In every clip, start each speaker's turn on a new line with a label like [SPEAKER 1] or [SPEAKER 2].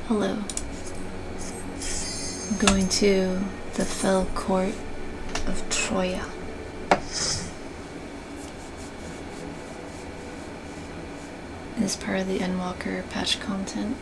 [SPEAKER 1] Hello. I'm going to the Fell Court of Troia. It is part of the Endwalker patch content.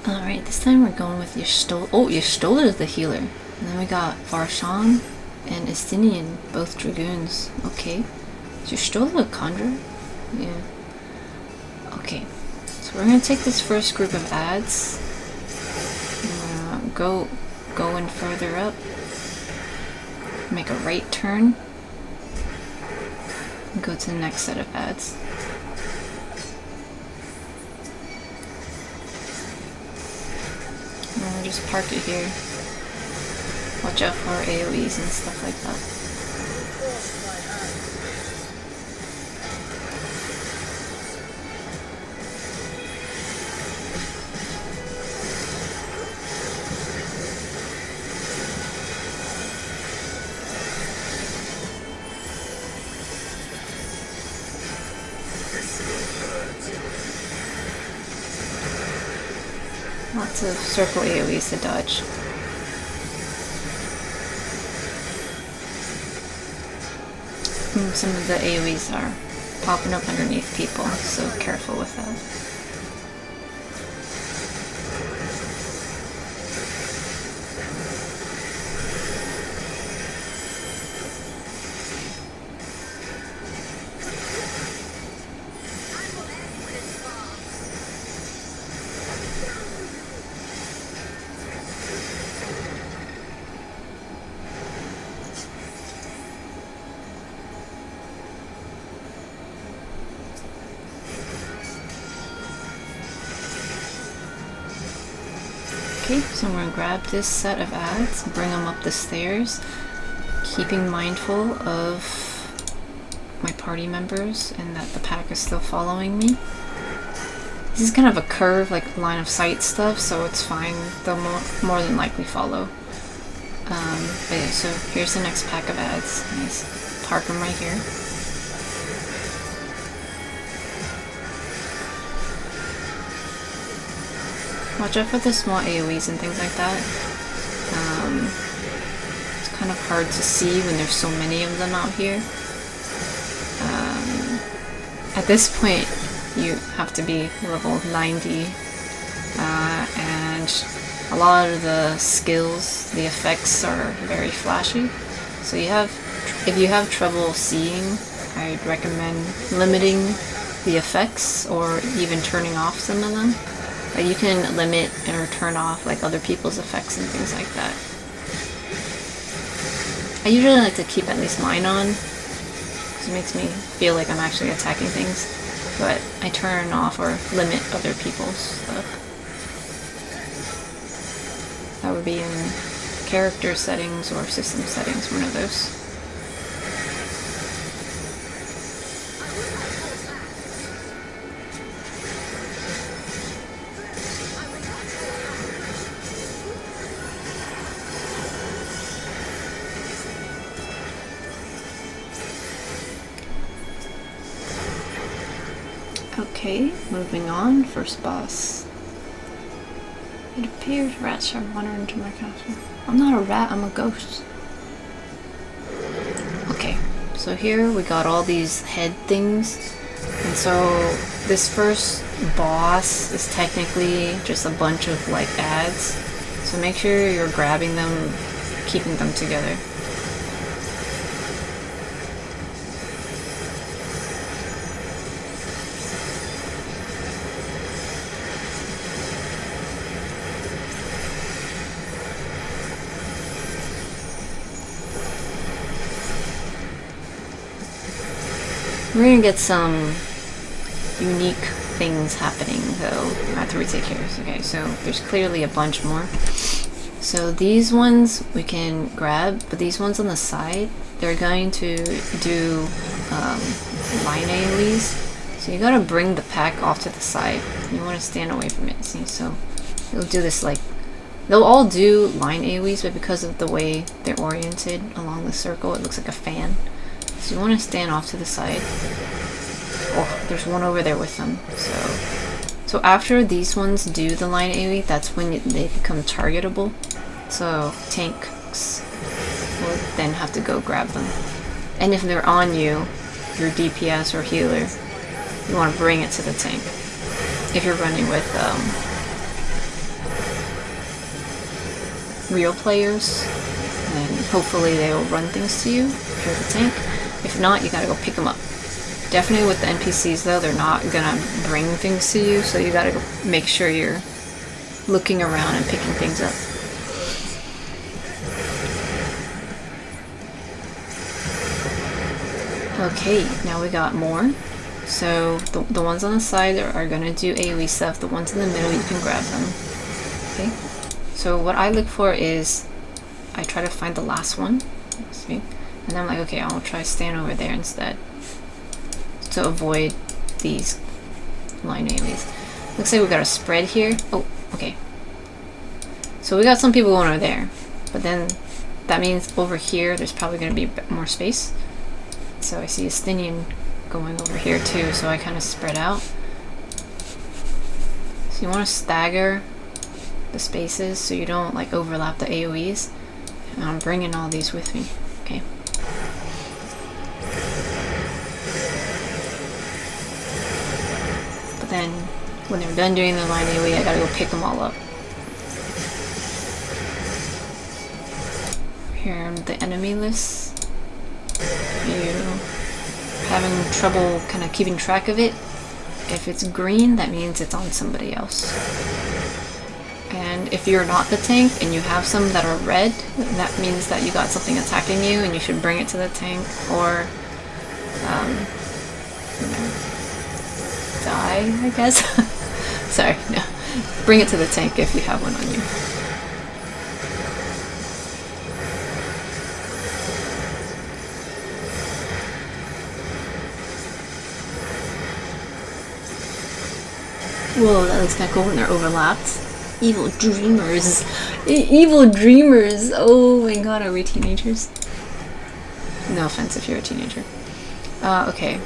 [SPEAKER 1] Alright, this time we're going with Ystola. Oh, Ystola is the healer. And then we got Varshan and Estinian, both dragoons. Okay. Is Ystola a conjurer? Yeah. Okay. So we're gonna take this first group of ads. Go in further up. Make a right turn. And go to the next set of ads. Just park it here. Watch out for AoEs and stuff like that. Lots of circle AoEs to dodge. Some of the AoEs are popping up underneath people, so careful with that. Okay, so I'm going to grab this set of ads, bring them up the stairs, keeping mindful of my party members and that the pack is still following me. This is kind of a curve, like line of sight stuff, so it's fine. They'll more than likely follow. But yeah, so here's the next pack of ads. Nice. Park them right here. Watch out for the small AoEs and things like that. It's kind of hard to see when there's so many of them out here. At this point, you have to be level 90, and a lot of the skills, the effects are very flashy. So if you have trouble seeing, I'd recommend limiting the effects or even turning off some of them. You can limit or turn off like other people's effects and things like that. I usually like to keep at least mine on, because it makes me feel like I'm actually attacking things, but I turn off or limit other people's stuff. That would be in character settings or system settings, one of those. Okay, moving on. First boss. It appears rats are wandering into my castle. I'm not a rat, I'm a ghost. Okay, so here we got all these head things. And so this first boss is technically just a bunch of like ads. So make sure you're grabbing them, keeping them together. We're gonna get some unique things happening though after we take care of this. Okay, so there's clearly a bunch more. So these ones we can grab, but these ones on the side, they're going to do line AoEs. So you gotta bring the pack off to the side. You wanna stand away from it, see? So you'll do this like, they'll all do line AoEs, but because of the way they're oriented along the circle, it looks like a fan. So you want to stand off to the side. Oh, there's one over there with them. So after these ones do the line AoE, that's when they become targetable. So tanks will then have to go grab them. And if they're on you, your DPS or healer, you want to bring it to the tank. If you're running with real players, then hopefully they will run things to you if you're the tank. If not, you gotta go pick them up. Definitely with the NPCs though, they're not gonna bring things to you, so you gotta go make sure you're looking around and picking things up. Okay, now we got more. So the ones on the side are gonna do AoE stuff. The ones in the middle, you can grab them. Okay. So what I look for is, I try to find the last one. See? And then I'm like, okay, I'll try to stand over there instead to avoid these line AoEs. Looks like we got a spread here. Oh, okay. So we got some people going over there, but then that means over here there's probably going to be a bit more space. So I see a Stinian going over here too, so I kind of spread out. So you want to stagger the spaces so you don't like overlap the AoEs. And I'm bringing all these with me. Okay. But then when they're done doing the line AoE, I gotta go pick them all up. Here are the enemy lists. If you're having trouble kind of keeping track of it, if it's green, that means it's on somebody else. And if you're not the tank and you have some that are red, that means that you got something attacking you and you should bring it to the tank or you know, die, I guess. Sorry, no. Bring it to the tank if you have one on you. Whoa, that looks kind of cool when they're overlapped. Evil dreamers. Evil dreamers. Oh my god, are we teenagers? No offense if you're a teenager. Okay.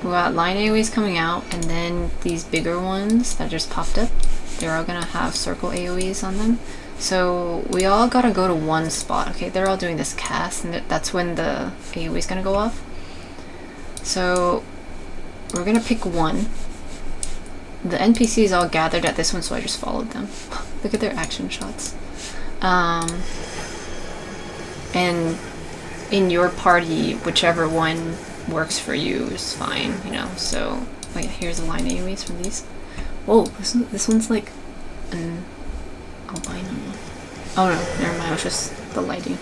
[SPEAKER 1] We got line AoEs coming out, and then these bigger ones that just popped up, they're all gonna have circle AoEs on them. So we all gotta go to one spot. Okay, they're all doing this cast, and that's when the AoE is gonna go off. So we're gonna pick one. The NPCs all gathered at this one, so I just followed them. Look at their action shots. And in your party, whichever one works for you is fine, you know. So, wait, here's the line AoEs from these. Whoa, this one's like an albino one. Oh no, never mind, it was just the lighting.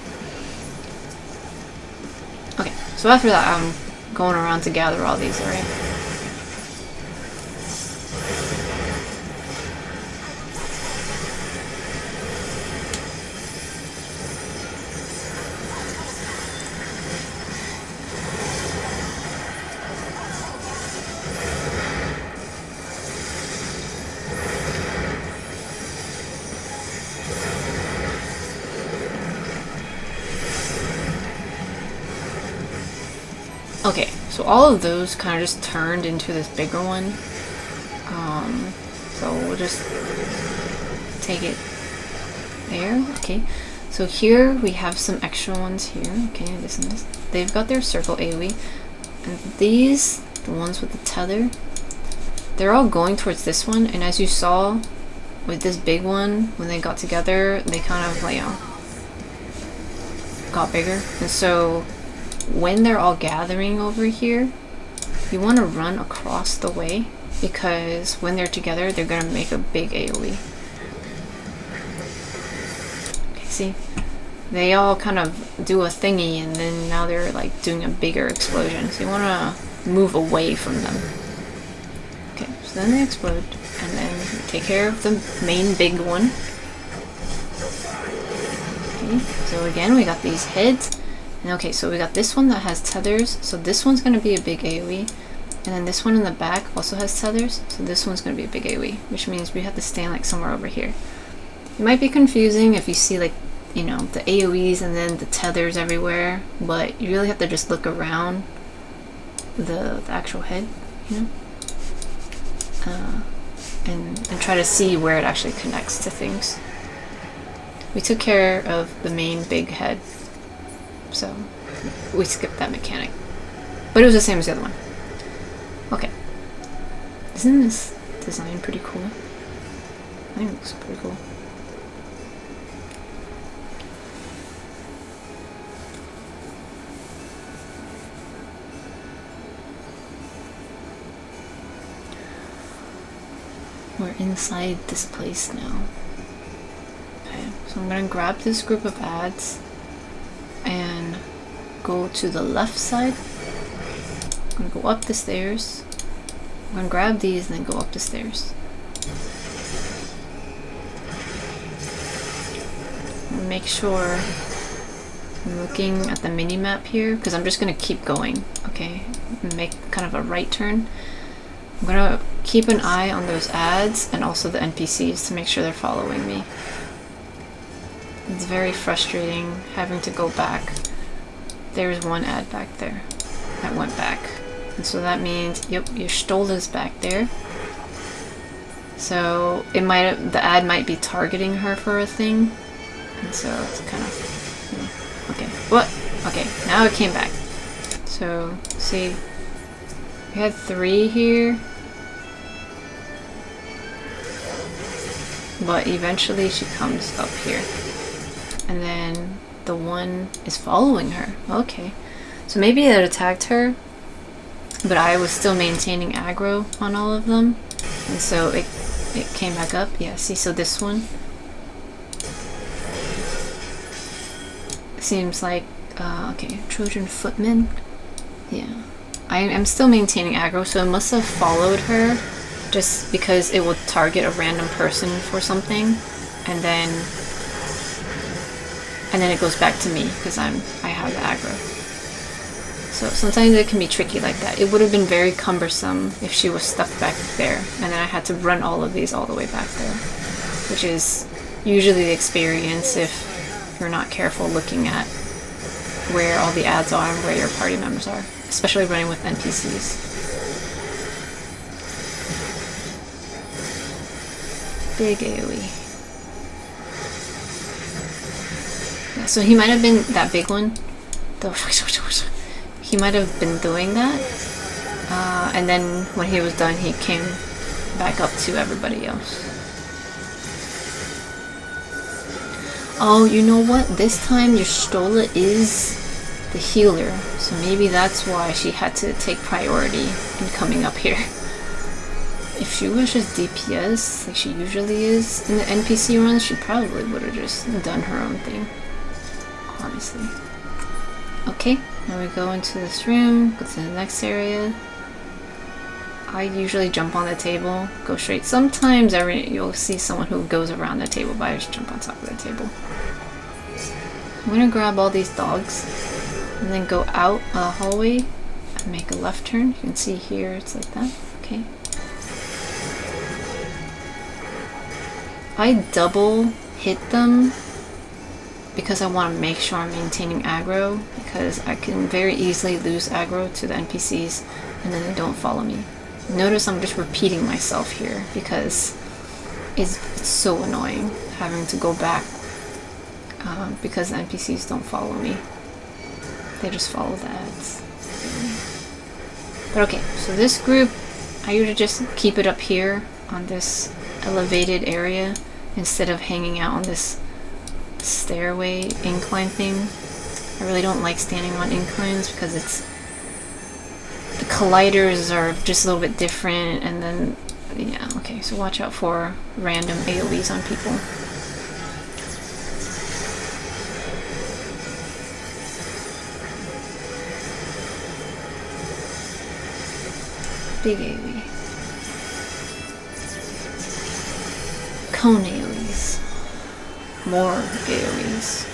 [SPEAKER 1] Okay, so after that, I'm going around to gather all these, alright? Okay, so all of those kind of just turned into this bigger one. So we'll just take it there. Okay, so here we have some extra ones here. Okay, this and this. They've got their circle AoE. And these the ones with the tether, they're all going towards this one, and as you saw with this big one, when they got together, they kind of like, got bigger. And so when they're all gathering over here, you want to run across the way, because when they're together, they're going to make a big AoE. Okay, see? They all kind of do a thingy, and then now they're like doing a bigger explosion. So you want to move away from them. Okay, so then they explode, and then you take care of the main big one. Okay, so again, we got these heads. And okay, so we got this one that has tethers, so this one's going to be a big AoE. And then this one in the back also has tethers, so this one's going to be a big AoE, which means we have to stand like somewhere over here. It might be confusing if you see like, you know, the AoEs and then the tethers everywhere, but you really have to just look around the actual head, you know, and try to see where it actually connects to things. We took care of the main big head, so we skipped that mechanic, but it was the same as the other one. Okay, isn't this design pretty cool? I think it looks pretty cool. We're inside this place now. Okay, so I'm gonna grab this group of ads and go to the left side. I'm gonna go up the stairs. I'm gonna grab these and then go up the stairs. Make sure I'm looking at the mini map here, because I'm just gonna keep going. Okay, make kind of a right turn. I'm gonna keep an eye on those ads and also the NPCs to make sure they're following me. It's very frustrating having to go back. There's one ad back there that went back. And so that means, yep, your Stoll is back there. So it might, the ad might be targeting her for a thing. And so it's kind of, okay, what? Okay, now it came back. So, see, we had 3 here. But eventually she comes up here. And then the one is following her. Okay. So maybe it attacked her, but I was still maintaining aggro on all of them. And so it came back up. Yeah, see, so this one seems like, okay, Trojan footman. Yeah. I am still maintaining aggro, so it must have followed her just because it will target a random person for something, and then it goes back to me because I have the aggro. So sometimes it can be tricky like that. It would have been very cumbersome if she was stuck back there, and then I had to run all of these all the way back there, which is usually the experience if you're not careful looking at where all the ads are and where your party members are, especially running with NPCs. Big AoE. Yeah, so he might have been that big one. He might have been doing that. And then when he was done, he came back up to everybody else. Oh, you know what? This time your Stola is the healer. So maybe that's why she had to take priority in coming up here. If she was just DPS, like she usually is in the NPC runs, she probably would have just done her own thing. Honestly. Okay, now we go into this room, go to the next area. I usually jump on the table, go straight. Sometimes you'll see someone who goes around the table, but I just jump on top of the table. I'm gonna grab all these dogs and then go out a hallway and make a left turn. You can see here it's like that. Okay. I double hit them because I want to make sure I'm maintaining aggro, because I can very easily lose aggro to the NPCs and then they don't follow me. Notice I'm just repeating myself here because it's so annoying having to go back because the NPCs don't follow me. They just follow the ads. But okay, so this group, I usually just keep it up here on this elevated area instead of hanging out on this stairway incline thing. I really don't like standing on inclines because the colliders are just a little bit different, and then yeah, okay, so watch out for random AoEs on people. Big AoE. Cone AoEs. More AoEs.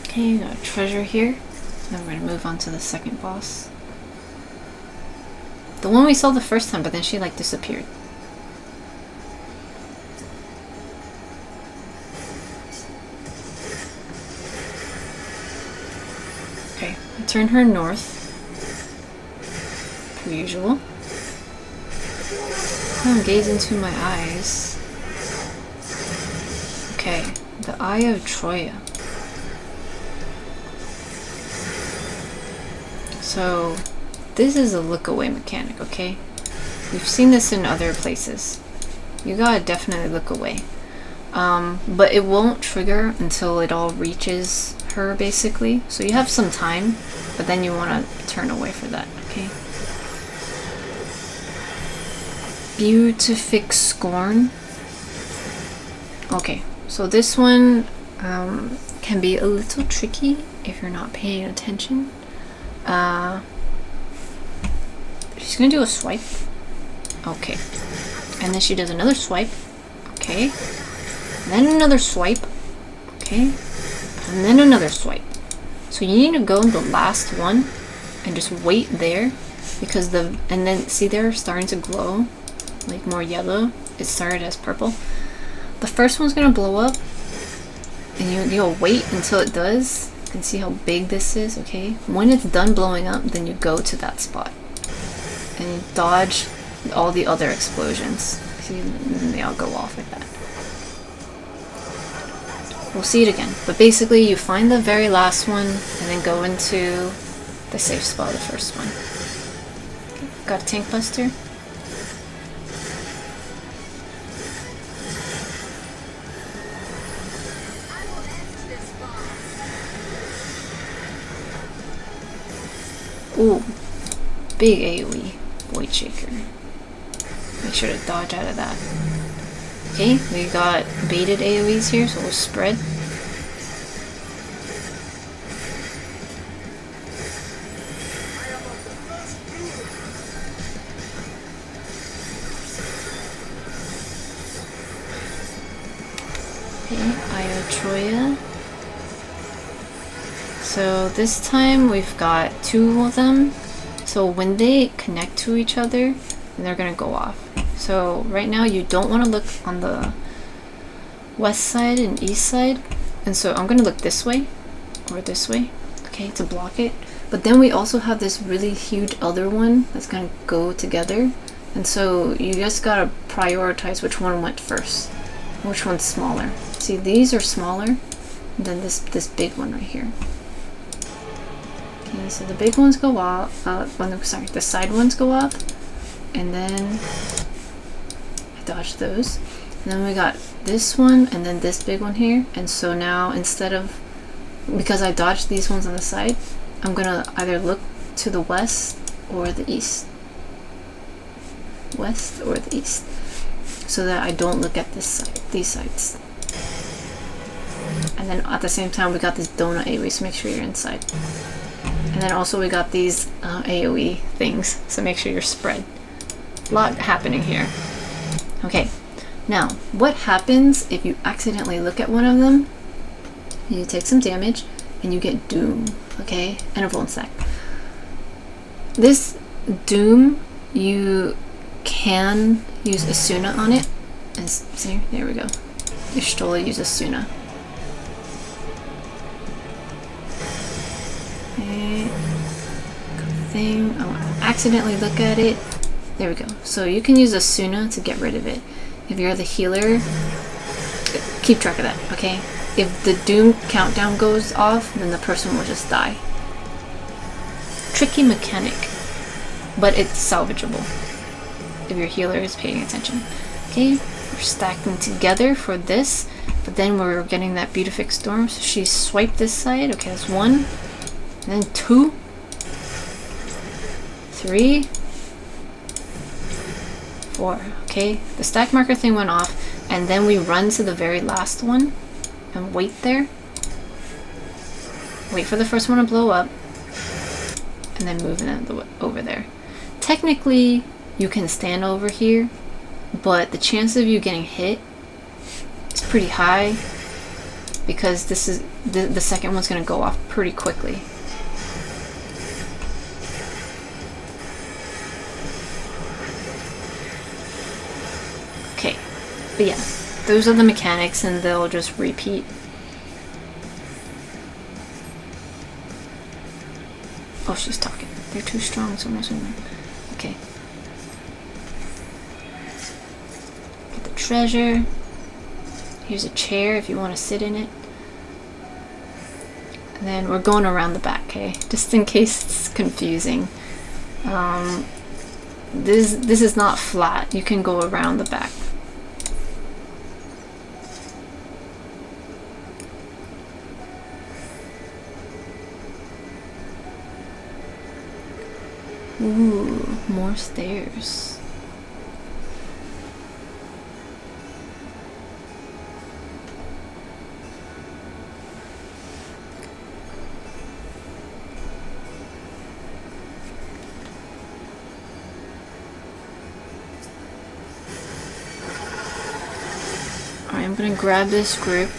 [SPEAKER 1] Okay, got a treasure here. Then we're gonna move on to the second boss. The one we saw the first time, but then she like disappeared. Okay, I turn her north, per usual. Now gaze into my eyes. Okay, the Eye of Troia. So this is a look away mechanic, okay? We've seen this in other places. You gotta definitely look away. But it won't trigger until it all reaches her, basically. So you have some time, but then you want to turn away for that, okay? Beatific Scorn. Okay, so this one can be a little tricky if you're not paying attention. She's gonna do a swipe. Okay. And then she does another swipe. Okay. And then another swipe. Okay. And then another swipe. So you need to go in the last one and just wait there, because and then see they're starting to glow like more yellow. It started as purple. The first one's gonna blow up, and you'll wait until it does. You can see how big this is, okay? When it's done blowing up, then you go to that spot and you dodge all the other explosions. See, they all go off like that. We'll see it again, but basically you find the very last one and then go into the safe spot, the first one. Okay, got a tank buster. Ooh, big AoE, Void Shaker. Make sure to dodge out of that. Okay, we got baited AoEs here, so we'll spread. Okay, Eye of Troia. So this time we've got two of them. So when they connect to each other, then they're gonna go off. So right now you don't want to look on the west side and east side. And so I'm gonna look this way or this way, okay, to block it. But then we also have this really huge other one that's gonna go together. And so you just gotta prioritize which one went first, which one's smaller. See, these are smaller than this big one right here. Okay, so the big ones go off, the side ones go up, and then I dodged those. And then we got this one, and then this big one here. And so now instead of, because I dodged these ones on the side, I'm gonna either look to the west or the east. West or the east. So that I don't look at this side, these sides. And then at the same time we got this donut AoE, so make sure you're inside. And then also we got these AoE things, so make sure you're spread. A lot happening here. Okay, now what happens if you accidentally look at one of them? You take some damage and you get Doom, okay? And a Vuln Stack. This Doom, you can use Asuna on it. And see, there we go. Your Stola use Asuna. Okay. Thing. I want to accidentally look at it. There we go. So you can use Asuna to get rid of it. If you're the healer, keep track of that, okay? If the doom countdown goes off, then the person will just die. Tricky mechanic, but it's salvageable if your healer is paying attention. Okay, we're stacking together for this, but then we're getting that Beatific Storm. So she swiped this side. Okay, that's 1, and then 2, 3, 4. Okay, the stack marker thing went off, and then we run to the very last one and wait there. Wait for the first one to blow up, and then move it over there. Technically, you can stand over here, but the chance of you getting hit is pretty high because this is the second one's going to go off pretty quickly. Okay, but yeah, those are the mechanics, and they'll just repeat. Oh, she's talking. They're too strong, so much. Okay. Get the treasure. Here's a chair if you want to sit in it. And then we're going around the back, okay? Just in case it's confusing. This is not flat. You can go around the back. Ooh, more stairs. Alright, I'm gonna grab this group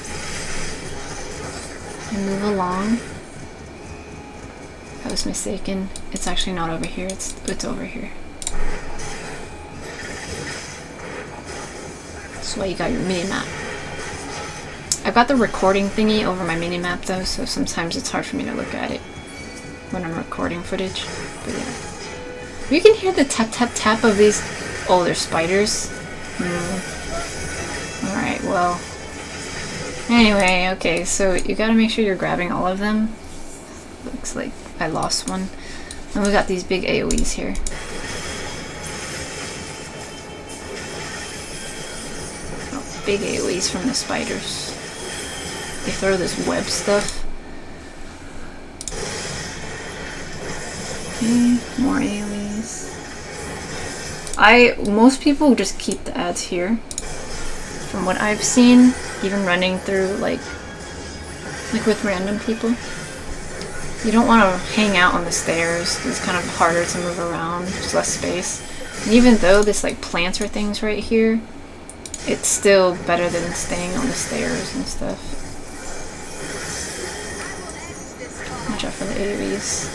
[SPEAKER 1] and move along. I was mistaken. It's actually not over here. It's over here. That's why you got your mini map. I've got the recording thingy over my mini map though, so sometimes it's hard for me to look at it when I'm recording footage. But yeah, you can hear the tap tap tap of these. Oh, they're spiders. All right. Well. Anyway, okay. So you gotta make sure you're grabbing all of them. Looks like I lost one. And we got these big AoEs here. Oh, big AoEs from the spiders. They throw this web stuff. Okay, more AoEs. Most people just keep the ads here. From what I've seen, even running through like with random people. You don't want to hang out on the stairs. It's kind of harder to move around. There's less space. And even though this like planter thing's right here, it's still better than staying on the stairs and stuff. Watch out for the AoEs.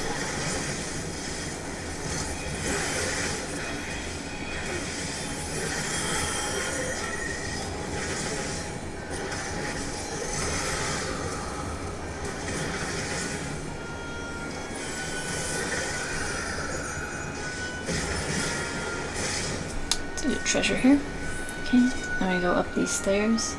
[SPEAKER 1] Treasure here. Okay, then we go up these stairs.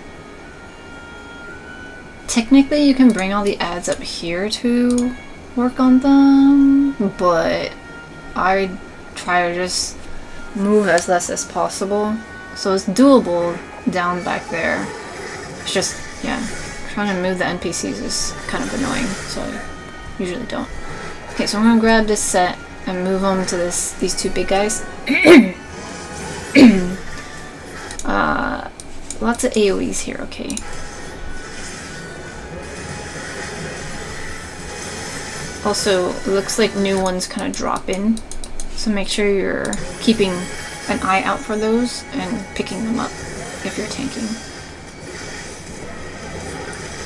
[SPEAKER 1] Technically you can bring all the ads up here to work on them, but I try to just move as less as possible. So it's doable down back there. It's just, yeah, trying to move the NPCs is kind of annoying, so I usually don't. Okay, so I'm gonna grab this set and move them to these two big guys. Lots of AoEs here, okay. Also, it looks like new ones kind of drop in, so make sure you're keeping an eye out for those and picking them up if you're tanking.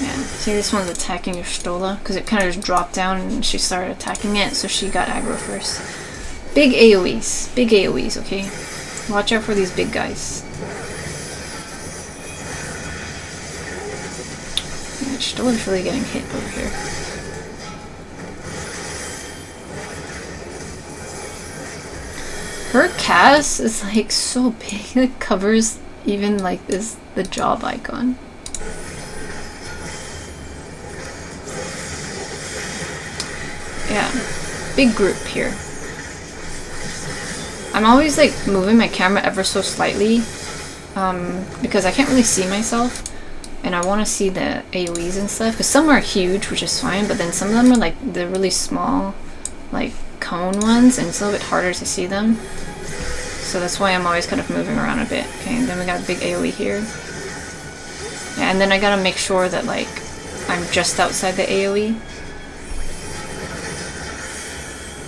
[SPEAKER 1] Yeah, see this one's attacking your Stola, because it kind of just dropped down and she started attacking it, so she got aggro first. Big AoEs, okay? Watch out for these big guys. Yeah, still is really getting hit over here. Her cast is like so big, it covers even like the job icon. Yeah, big group here. I'm always like moving my camera ever so slightly because I can't really see myself and I want to see the AoEs and stuff, because some are huge, which is fine, but then some of them are like the really small like cone ones and it's a little bit harder to see them. So that's why I'm always kind of moving around a bit. Okay, and then we got a big AoE here. Yeah, and then I gotta make sure that like I'm just outside the AoE.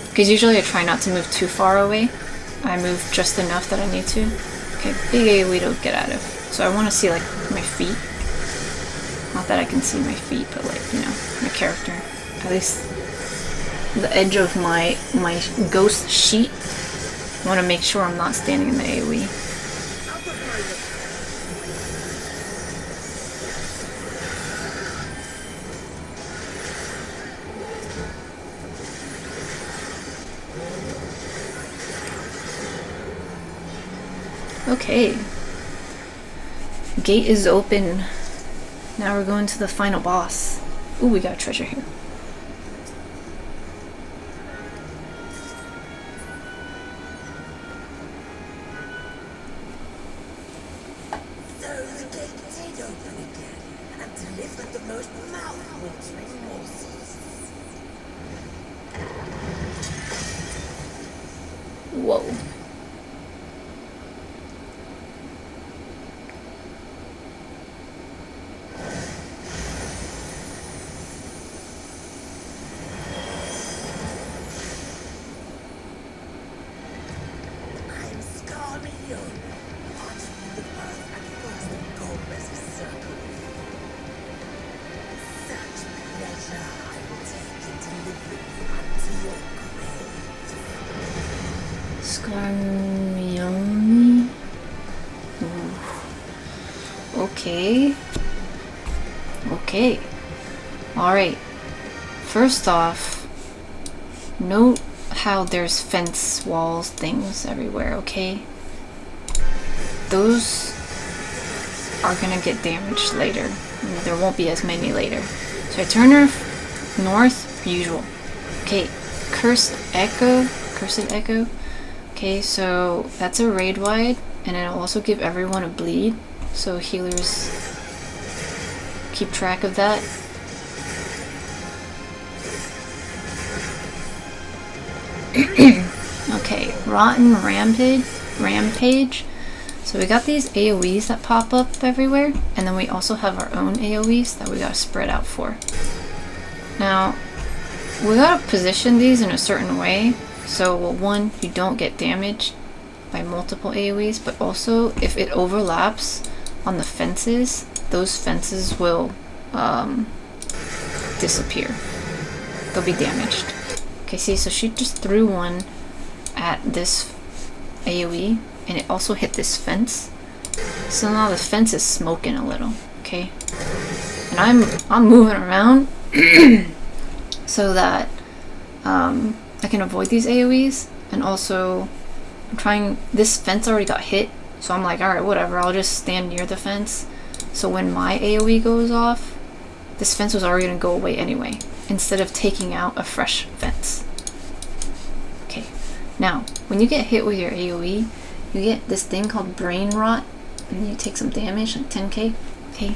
[SPEAKER 1] Because usually I try not to move too far away. I move just enough that I need to. Okay, big AoE to get out of. So I want to see like my feet. Not that I can see my feet, but like, you know, my character. At least the edge of my ghost sheet. I want to make sure I'm not standing in the AoE. Okay. Gate is open. Now we're going to the final boss. Ooh, we got a treasure here. Whoa. Scarmioni. Okay. Okay. Alright. First off, note how there's fence walls things everywhere, okay? Those are gonna get damaged later. There won't be as many later. So I turn her north, usual. Okay, Cursed Echo. Okay, so that's a raid wide, and it'll also give everyone a bleed, so healers keep track of that. Okay, Rotten Rampage. So we got these AoEs that pop up everywhere, and then we also have our own AoEs that we gotta spread out for. Now, we gotta position these in a certain way, so well, one, you don't get damaged by multiple AoEs, but also if it overlaps on the fences, those fences will disappear. They'll be damaged. Okay, see, so she just threw one at this AoE, and it also hit this fence. So now the fence is smoking a little, okay? And I'm moving around so that I can avoid these AoEs, and also I'm trying. This fence already got hit, so I'm like, alright, whatever, I'll just stand near the fence. So when my AoE goes off, this fence was already gonna go away anyway, instead of taking out a fresh fence. Okay, now when you get hit with your AoE, you get this thing called Brain Rot, and you take some damage, like 10k. Okay,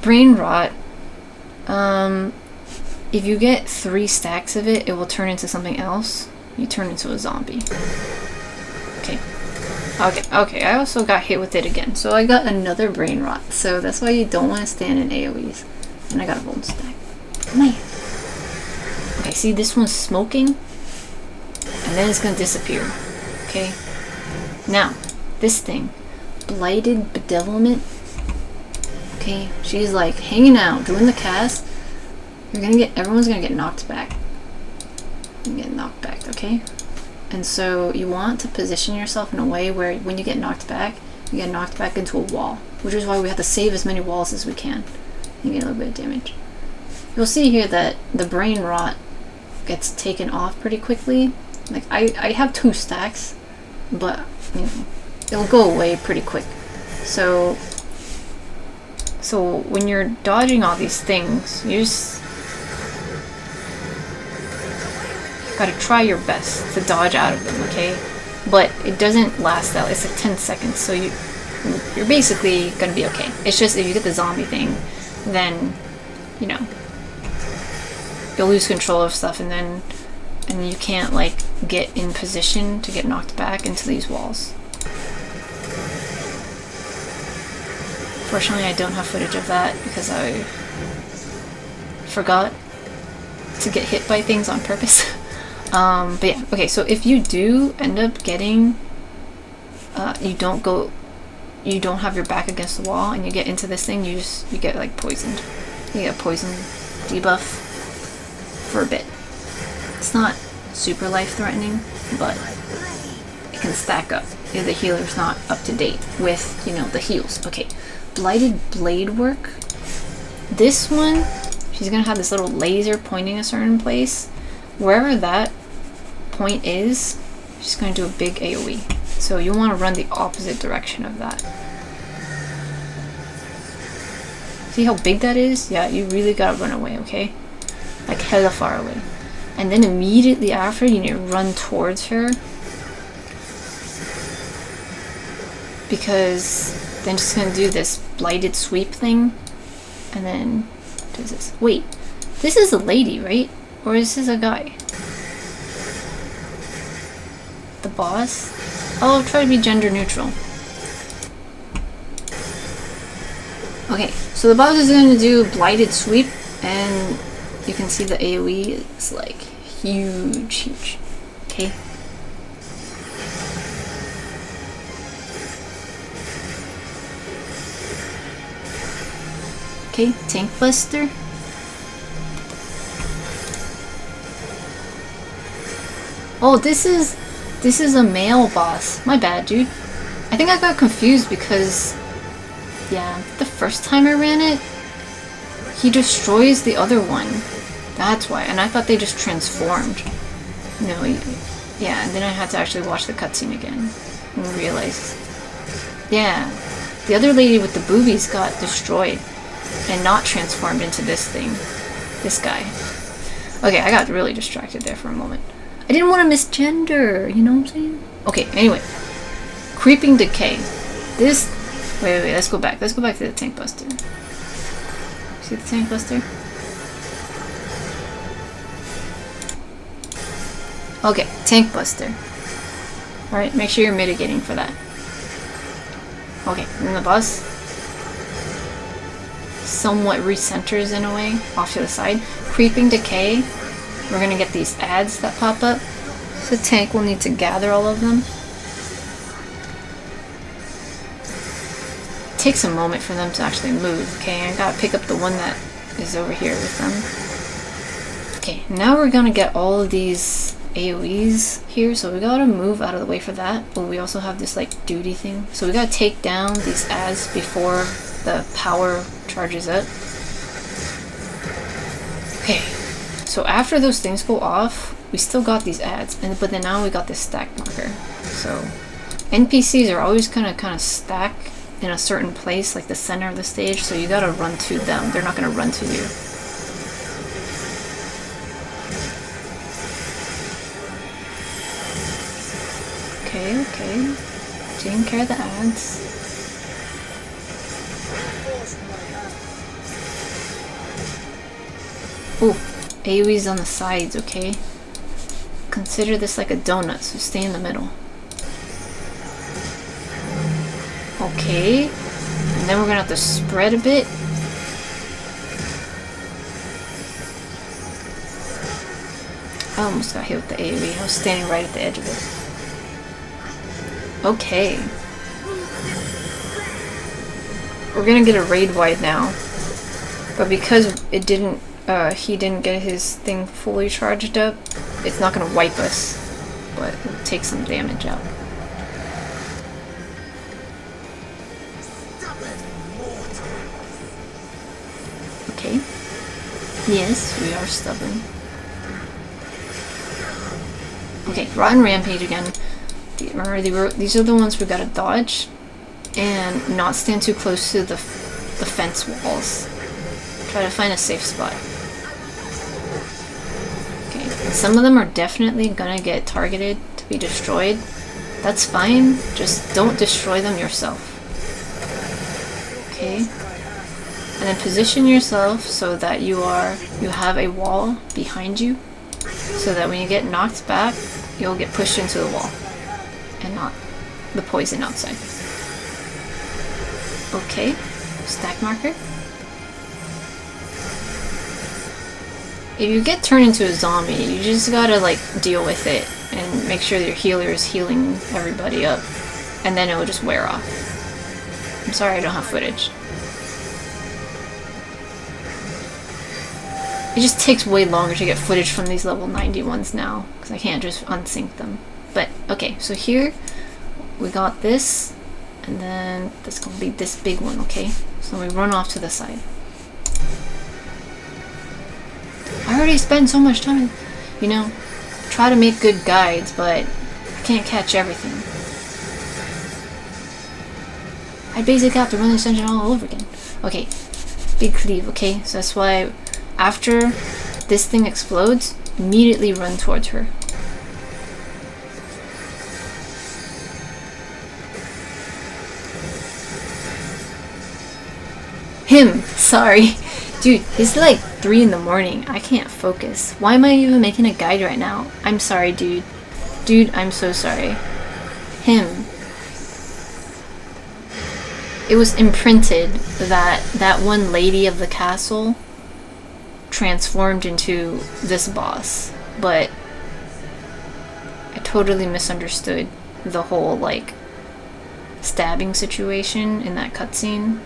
[SPEAKER 1] Brain Rot. If you get 3 stacks of it, it will turn into something else. You turn into a zombie. Okay. Okay, I also got hit with it again. So I got another Brain Rot. So that's why you don't want to stand in AoEs. And I got a bone stack. Man. Okay, see, this one's smoking. And then it's going to disappear. Okay. Now, this thing. Blighted Bedevilment. Okay, she's like hanging out, doing the cast. Everyone's gonna get knocked back. I'm getting knocked back, okay? And so you want to position yourself in a way where when you get knocked back, you get knocked back into a wall, which is why we have to save as many walls as we can. You get a little bit of damage. You'll see here that the brain rot gets taken off pretty quickly. Like I have 2 stacks, but you know, it'll go away pretty quick. So when you're dodging all these things, you just gotta try your best to dodge out of them, okay? But it doesn't last that. It's like 10 seconds, so you're basically gonna be okay. It's just if you get the zombie thing, then you know you'll lose control of stuff, and you can't like get in position to get knocked back into these walls. Fortunately, I don't have footage of that because I forgot to get hit by things on purpose. But yeah, okay, so if you do end up getting, you don't have your back against the wall and you get into this thing, you get like poisoned. You get a poison debuff for a bit. It's not super life-threatening, but it can stack up if the healer's not up to date with, you know, the heals. Okay, Blighted Blade work. This one, she's gonna have this little laser pointing a certain place. Wherever that point is, she's gonna do a big AoE. So you want to run the opposite direction of that. See how big that is? Yeah, you really gotta run away, okay? Like hella far away. And then immediately after, you need to run towards her. Because then she's gonna do this blighted sweep thing. And then, what is this? Wait, this is a lady, right? Or is this a guy? The boss? I'll try to be gender neutral. Okay, so the boss is going to do Blighted Sweep, and you can see the AoE is like huge. Okay. Okay, Tank Buster. Oh, this is a male boss. My bad, dude. I think I got confused because, yeah, the first time I ran it, he destroys the other one. That's why. And I thought they just transformed. No, yeah, and then I had to actually watch the cutscene again and realize, yeah, the other lady with the boobies got destroyed and not transformed into this thing. This guy. Okay, I got really distracted there for a moment. I didn't want to misgender, you know what I'm saying? Okay, anyway. Creeping Decay. This... Wait, let's go back. Let's go back to the Tank Buster. See the Tank Buster? Okay, Tank Buster. Alright, make sure you're mitigating for that. Okay, and the boss somewhat recenters in a way, off to the side. Creeping Decay. We're gonna get these ads that pop up. So the tank will need to gather all of them. It takes a moment for them to actually move, okay? I gotta pick up the one that is over here with them. Okay, now we're gonna get all of these AoEs here, so we gotta move out of the way for that, but we also have this like duty thing. So we gotta take down these ads before the power charges up. Okay. So after those things go off, we still got these ads, but then now we got this stack marker. So NPCs are always gonna kind of stack in a certain place, like the center of the stage, so you gotta run to them. They're not gonna run to you. Okay. Taking care of the ads. Ooh. AoE's on the sides, okay? Consider this like a donut, so stay in the middle. Okay. And then we're gonna have to spread a bit. I almost got hit with the AoE. I was standing right at the edge of it. Okay. We're gonna get a raid wide now. But because it didn't he didn't get his thing fully charged up, it's not gonna wipe us. but it'll take some damage out. Okay. Yes, we are stubborn. Okay, Rotten Rampage again. Remember, these are the ones we gotta dodge and not stand too close to the fence walls. Try to find a safe spot. Okay, some of them are definitely gonna get targeted to be destroyed. That's fine, just don't destroy them yourself. Okay? And then position yourself so that you have a wall behind you, so that when you get knocked back, you'll get pushed into the wall and not the poison outside. Okay, stack marker. If you get turned into a zombie, you just gotta like deal with it and make sure your healer is healing everybody up, and then it will just wear off. I'm sorry I don't have footage. It just takes way longer to get footage from these level 90 ones now, because I can't just unsync them. But, okay, so here, we got this, and then that's gonna be this big one, okay? So we run off to the side. I already spent so much time, you know, try to make good guides, but I can't catch everything. I basically have to run this engine all over again. Okay, big cleave, okay? So that's why after this thing explodes, immediately run towards her. Him! Sorry. Dude, it's like 3 in the morning. I can't focus. Why am I even making a guide right now? I'm sorry, dude. Dude, I'm so sorry. Him. It was imprinted that that one lady of the castle transformed into this boss, but I totally misunderstood the whole like stabbing situation in that cutscene.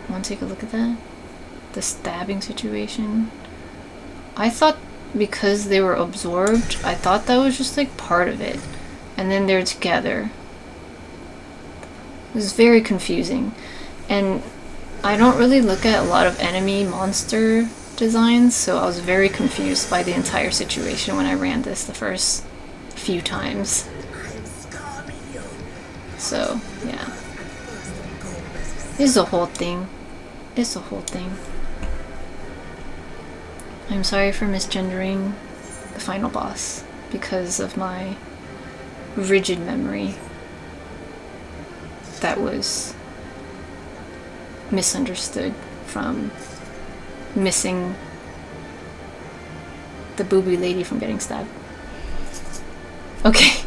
[SPEAKER 1] Want to take a look at that? The stabbing situation. I thought because they were absorbed, I thought that was just like part of it, and then they're together. It was very confusing, and I don't really look at a lot of enemy monster designs, so I was very confused by the entire situation when I ran this the first few times. So, yeah. It's a whole thing. It's a whole thing. I'm sorry for misgendering the final boss because of my rigid memory that was misunderstood from missing the booby lady from getting stabbed. Okay.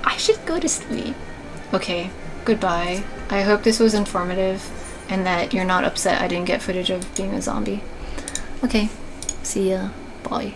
[SPEAKER 1] I should go to sleep. Okay, goodbye. I hope this was informative and that you're not upset I didn't get footage of being a zombie. Okay, see ya. Bye.